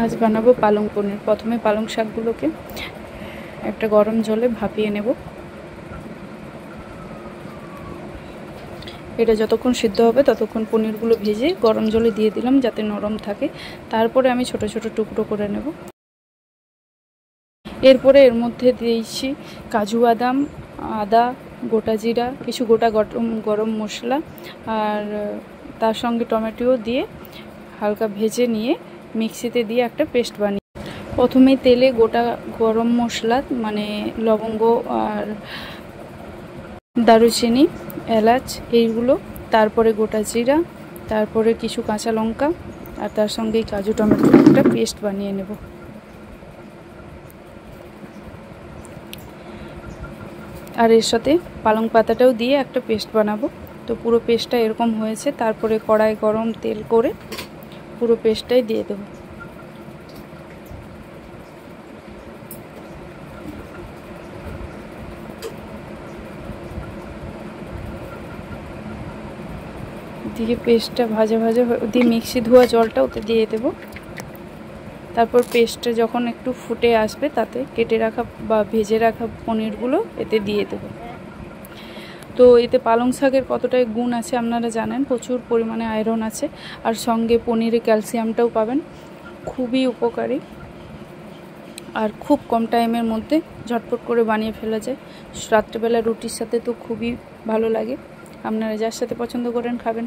আজ বানাবো পালং পনির। প্রথমে পালং শাকগুলোকে একটা গরম জলে ভাপিয়ে নেব। এটা যতক্ষণ সিদ্ধ হবে ততক্ষণ পনিরগুলো ভেজে গরম জলে দিয়ে দিলাম যাতে নরম থাকে। তারপরে আমি ছোট ছোট টুকরো করে নেব। এরপরে এর মধ্যে দিয়েছি কাজু বাদাম, আদা, গোটা জিরা, কিছু গোটা গরম মশলা আর তার সঙ্গে টমেটো দিয়ে হালকা ভেজে নিয়ে মিক্সিতে দিয়ে একটা পেস্ট বানিয়ে প্রথমে তেলে গোটা গরম মশলা মানে লবঙ্গ আর দারুচিনি, এলাচ এইগুলো, তারপরে গোটা জিরা, তারপরে কিছু কাঁচা লঙ্কা আর তার সঙ্গে কাজু টমেটো একটা পেস্ট বানিয়ে নেব। আর এর সাথে পালং পাতাটাও দিয়ে একটা পেস্ট বানাবো। তো পুরো পেস্টটা এরকম হয়েছে। তারপরে কড়াই গরম তেল করে পুরো পেস্টটাই দিয়ে দেবো। দিয়ে পেস্টটা ভাজা ভাজা দিয়ে মিক্সি ধোয়া জলটা ওতে দিয়ে দেবো। তারপর পেস্টটা যখন একটু ফুটে আসবে তাতে কেটে রাখা বা ভেজে রাখা পনিরগুলো এতে দিয়ে দেবো। তো এতে পালং শাকের কতটাই গুণ আছে আপনারা জানেন, প্রচুর পরিমাণে আয়রন আছে আর সঙ্গে পনিরে ক্যালসিয়ামটাও পাবেন, খুবই উপকারী আর খুব কম টাইমের মধ্যে ঝটপট করে বানিয়ে ফেলা যায়। রাত্রেবেলা রুটির সাথে তো খুবই ভালো লাগে। আপনারা যার সাথে পছন্দ করেন খাবেন।